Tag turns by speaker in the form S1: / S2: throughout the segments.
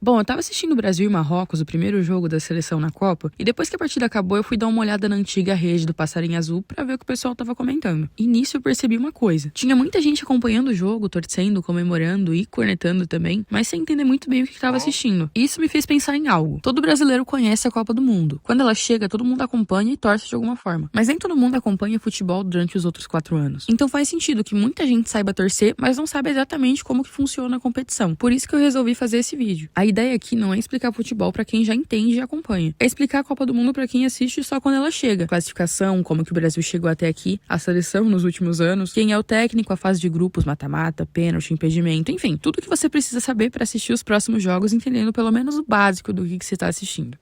S1: Bom, eu tava assistindo Brasil e Marrocos, o primeiro jogo da seleção na Copa, e depois que a partida acabou, eu fui dar uma olhada na antiga rede do Passarinho Azul pra ver o que o pessoal tava comentando. E nisso eu percebi uma coisa. Tinha muita gente acompanhando o jogo, torcendo, comemorando e cornetando também, mas sem entender muito bem o que tava assistindo. E isso me fez pensar em algo. Todo brasileiro conhece a Copa do Mundo. Quando ela chega, todo mundo acompanha e torce de alguma forma. Mas nem todo mundo acompanha futebol durante os outros 4 anos. Então faz sentido que muita gente saiba torcer, mas não sabe exatamente como que funciona a competição. Por isso que eu resolvi fazer esse vídeo. A ideia aqui não é explicar futebol pra quem já entende e acompanha. É explicar a Copa do Mundo pra quem assiste só quando ela chega. Classificação, como que o Brasil chegou até aqui, a seleção nos últimos anos, quem é o técnico, a fase de grupos, mata-mata, pênalti, impedimento, enfim, tudo que você precisa saber pra assistir os próximos jogos, entendendo pelo menos o básico do que você tá assistindo.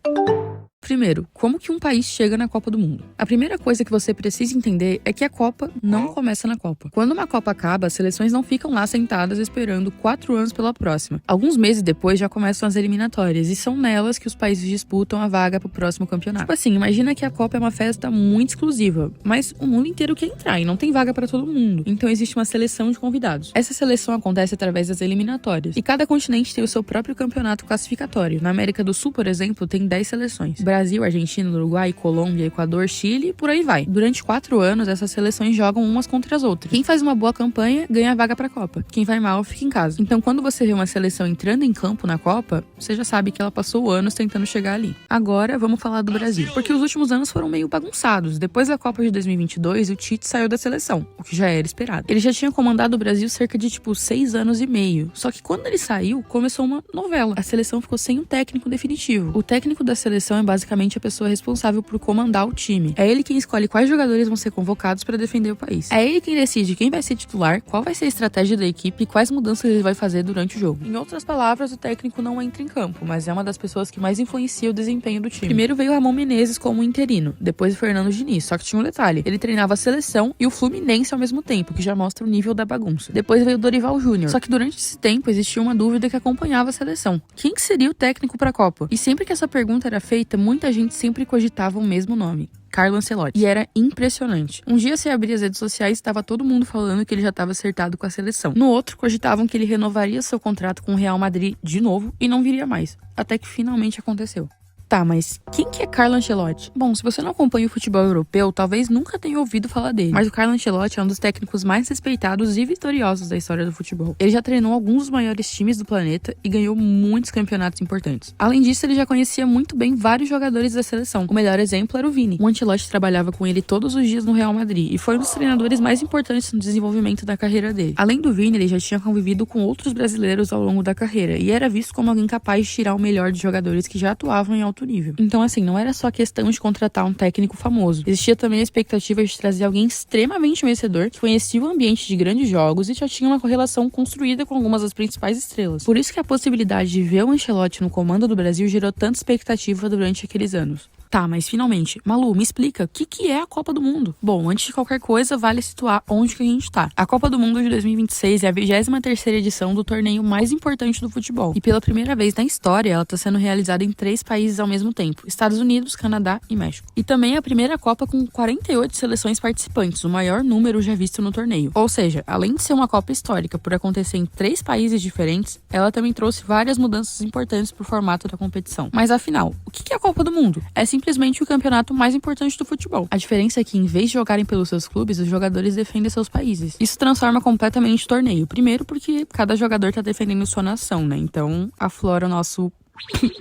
S1: Primeiro, como que um país chega na Copa do Mundo? A primeira coisa que você precisa entender é que a Copa não começa na Copa. Quando uma Copa acaba, as seleções não ficam lá sentadas esperando 4 anos pela próxima. Alguns meses depois já começam as eliminatórias e são nelas que os países disputam a vaga pro próximo campeonato. Tipo assim, imagina que a Copa é uma festa muito exclusiva, mas o mundo inteiro quer entrar e não tem vaga pra todo mundo. Então existe uma seleção de convidados. Essa seleção acontece através das eliminatórias. E cada continente tem o seu próprio campeonato classificatório. Na América do Sul, por exemplo, tem 10 seleções. Brasil, Argentina, Uruguai, Colômbia, Equador, Chile e por aí vai. Durante 4 anos, essas seleções jogam umas contra as outras. Quem faz uma boa campanha ganha a vaga pra Copa. Quem vai mal fica em casa. Então, quando você vê uma seleção entrando em campo na Copa, você já sabe que ela passou anos tentando chegar ali. Agora, vamos falar do Brasil. Porque os últimos anos foram meio bagunçados. Depois da Copa de 2022, o Tite saiu da seleção, o que já era esperado. Ele já tinha comandado o Brasil cerca de, 6 anos e meio. Só que quando ele saiu, começou uma novela. A seleção ficou sem um técnico definitivo. O técnico da seleção é basicamente a pessoa responsável por comandar o time. É ele quem escolhe quais jogadores vão ser convocados para defender o país. É ele quem decide quem vai ser titular, qual vai ser a estratégia da equipe e quais mudanças ele vai fazer durante o jogo. Em outras palavras, o técnico não entra em campo, mas é uma das pessoas que mais influencia o desempenho do time. Primeiro veio Ramon Menezes como interino, depois o Fernando Diniz, só que tinha um detalhe, ele treinava a seleção e o Fluminense ao mesmo tempo, que já mostra o nível da bagunça. Depois veio o Dorival Júnior, só que durante esse tempo existia uma dúvida que acompanhava a seleção. Quem que seria o técnico para a Copa? E sempre que essa pergunta era feita, muita gente sempre cogitava o mesmo nome: Carlo Ancelotti. E era impressionante. Um dia você abria as redes sociais e estava todo mundo falando que ele já estava acertado com a seleção. No outro, cogitavam que ele renovaria seu contrato com o Real Madrid de novo e não viria mais. Até que finalmente aconteceu. Tá, mas quem que é Carlo Ancelotti? Bom, se você não acompanha o futebol europeu, talvez nunca tenha ouvido falar dele. Mas o Carlo Ancelotti é um dos técnicos mais respeitados e vitoriosos da história do futebol. Ele já treinou alguns dos maiores times do planeta e ganhou muitos campeonatos importantes. Além disso, ele já conhecia muito bem vários jogadores da seleção. O melhor exemplo era o Vini. O Ancelotti trabalhava com ele todos os dias no Real Madrid e foi um dos treinadores mais importantes no desenvolvimento da carreira dele. Além do Vini, ele já tinha convivido com outros brasileiros ao longo da carreira e era visto como alguém capaz de tirar o melhor de jogadores que já atuavam em alto nível. Então, assim, não era só questão de contratar um técnico famoso. Existia também a expectativa de trazer alguém extremamente vencedor, que conhecia o ambiente de grandes jogos e já tinha uma correlação construída com algumas das principais estrelas. Por isso que a possibilidade de ver o Ancelotti no comando do Brasil gerou tanta expectativa durante aqueles anos. Tá, mas finalmente, Malu, me explica, o que é a Copa do Mundo? Bom, antes de qualquer coisa, vale situar onde que a gente tá. A Copa do Mundo de 2026 é a 23ª edição do torneio mais importante do futebol. E pela primeira vez na história, ela tá sendo realizada em 3 países ao mesmo tempo: Estados Unidos, Canadá e México. E também é a primeira Copa com 48 seleções participantes, o maior número já visto no torneio. Ou seja, além de ser uma Copa histórica por acontecer em 3 países diferentes, ela também trouxe várias mudanças importantes pro formato da competição. Mas afinal, o que é a Copa do Mundo? É simplesmente o campeonato mais importante do futebol. A diferença é que, em vez de jogarem pelos seus clubes, os jogadores defendem seus países. Isso transforma completamente o torneio. Primeiro porque cada jogador tá defendendo sua nação, né? Então aflora o nosso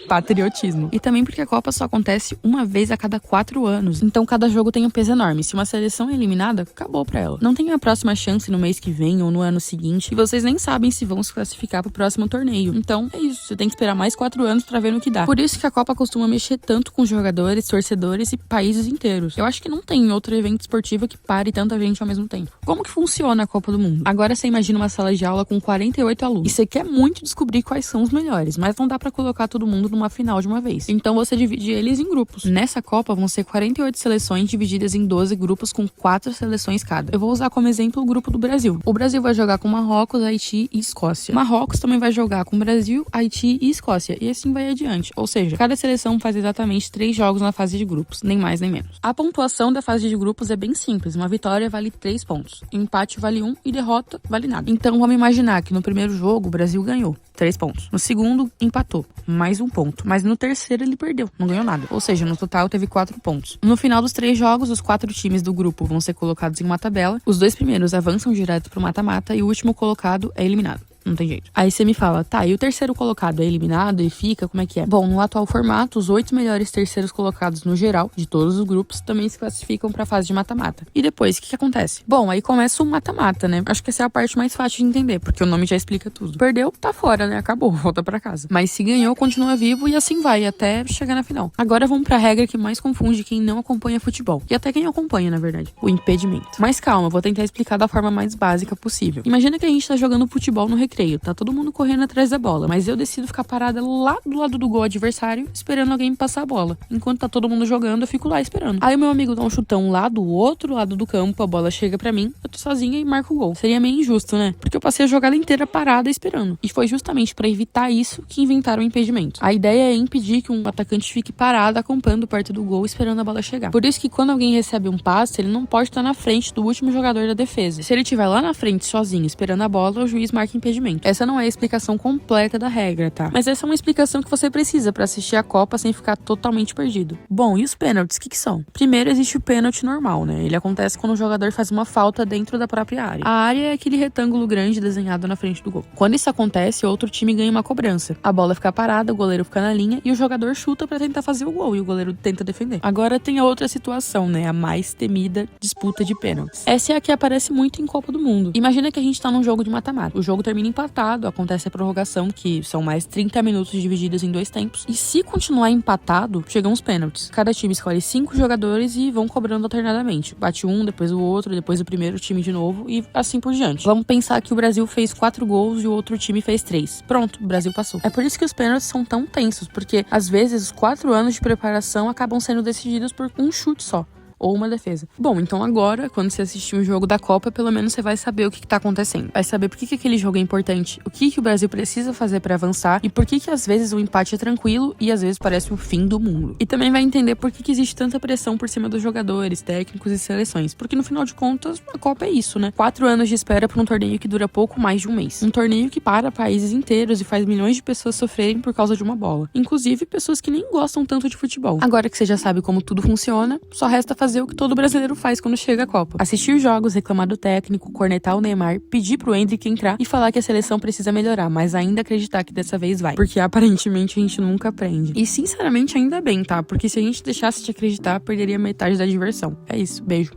S1: patriotismo. E também porque a Copa só acontece uma vez a cada 4 anos, então cada jogo tem um peso enorme. Se uma seleção é eliminada, acabou pra ela. Não tem a próxima chance no mês que vem ou no ano seguinte, e vocês nem sabem se vão se classificar pro próximo torneio. Então é isso, você tem que esperar mais 4 anos pra ver no que dá. Por isso que a Copa costuma mexer tanto com jogadores, torcedores e países inteiros. Eu acho que não tem outro evento esportivo que pare tanta gente ao mesmo tempo. Como que funciona a Copa do Mundo? Agora você imagina uma sala de aula com 48 alunos, e você quer muito descobrir quais são os melhores, mas não dá pra colocar todo mundo numa final de uma vez. Então você divide eles em grupos. Nessa Copa vão ser 48 seleções divididas em 12 grupos com 4 seleções cada. Eu vou usar como exemplo o grupo do Brasil. O Brasil vai jogar com Marrocos, Haiti e Escócia. Marrocos também vai jogar com Brasil, Haiti e Escócia. E assim vai adiante. Ou seja, cada seleção faz exatamente 3 jogos na fase de grupos, nem mais nem menos. A pontuação da fase de grupos é bem simples. Uma vitória vale 3 pontos. Empate vale 1 e derrota vale nada. Então vamos imaginar que no primeiro jogo o Brasil ganhou 3 pontos. No segundo, empatou. mais um ponto. Mas no terceiro ele perdeu, não ganhou nada. Ou seja, no total teve 4 pontos. No final dos 3 jogos, os 4 times do grupo vão ser colocados em uma tabela. Os 2 primeiros avançam direto pro mata-mata e o último colocado é eliminado. Não tem jeito. Aí você me fala, tá, e o terceiro colocado é eliminado e fica? Como é que é? Bom, no atual formato, os 8 melhores terceiros colocados no geral, de todos os grupos, também se classificam pra fase de mata-mata. E depois, o que acontece? Bom, aí começa o mata-mata, né? Acho que essa é a parte mais fácil de entender, porque o nome já explica tudo. Perdeu, tá fora, né? Acabou, volta pra casa. Mas se ganhou, continua vivo e assim vai, até chegar na final. Agora vamos pra regra que mais confunde quem não acompanha futebol. E até quem acompanha, na verdade. O impedimento. Mas calma, vou tentar explicar da forma mais básica possível. Imagina que a gente tá jogando futebol no recreio. Tá todo mundo correndo atrás da bola, mas eu decido ficar parada lá do lado do gol adversário, esperando alguém me passar a bola. Enquanto tá todo mundo jogando, eu fico lá esperando. Aí o meu amigo dá um chutão lá do outro lado do campo, a bola chega pra mim, eu tô sozinha e marco o gol. Seria meio injusto, né? Porque eu passei a jogada inteira parada esperando. E foi justamente pra evitar isso que inventaram o impedimento. A ideia é impedir que um atacante fique parado acampando perto do gol esperando a bola chegar. Por isso que quando alguém recebe um passe, ele não pode estar na frente do último jogador da defesa. Se ele estiver lá na frente sozinho esperando a bola, o juiz marca impedimento. Essa não é a explicação completa da regra, tá? Mas essa é uma explicação que você precisa pra assistir a Copa sem ficar totalmente perdido. Bom, e os pênaltis, o que são? Primeiro, existe o pênalti normal, né? Ele acontece quando o jogador faz uma falta dentro da própria área. A área é aquele retângulo grande desenhado na frente do gol. Quando isso acontece, outro time ganha uma cobrança. A bola fica parada, o goleiro fica na linha e o jogador chuta pra tentar fazer o gol e o goleiro tenta defender. Agora tem a outra situação, né? A mais temida disputa de pênaltis. Essa é a que aparece muito em Copa do Mundo. Imagina que a gente tá num jogo de mata-mata. O jogo termina empatado, acontece a prorrogação, que são mais 30 minutos divididos em 2 tempos. E se continuar empatado, chegam os pênaltis. Cada time escolhe 5 jogadores e vão cobrando alternadamente. Bate um, depois o outro, depois o primeiro time de novo e assim por diante. Vamos pensar que o Brasil fez 4 gols e o outro time fez 3. Pronto, o Brasil passou. É por isso que os pênaltis são tão tensos, porque às vezes os 4 anos de preparação acabam sendo decididos por um chute só. Ou uma defesa. Bom, então agora, quando você assistir um jogo da Copa, pelo menos você vai saber o que tá acontecendo. Vai saber por que aquele jogo é importante, o que o Brasil precisa fazer pra avançar e por que às vezes o empate é tranquilo e às vezes parece o fim do mundo. E também vai entender por que existe tanta pressão por cima dos jogadores, técnicos e seleções. Porque no final de contas, a Copa é isso, né? 4 anos de espera por um torneio que dura pouco mais de um mês. Um torneio que para países inteiros e faz milhões de pessoas sofrerem por causa de uma bola. Inclusive pessoas que nem gostam tanto de futebol. Agora que você já sabe como tudo funciona, só resta fazer o que todo brasileiro faz quando chega a Copa. Assistir jogos, reclamar do técnico, cornetar o Neymar, pedir pro Endrick entrar e falar que a seleção precisa melhorar, mas ainda acreditar que dessa vez vai. Porque aparentemente a gente nunca aprende. E sinceramente ainda bem, tá? Porque se a gente deixasse de acreditar, perderia metade da diversão. É isso, beijo.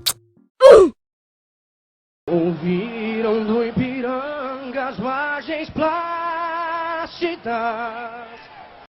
S2: Ouviram do Ipiranga as margens plácidas.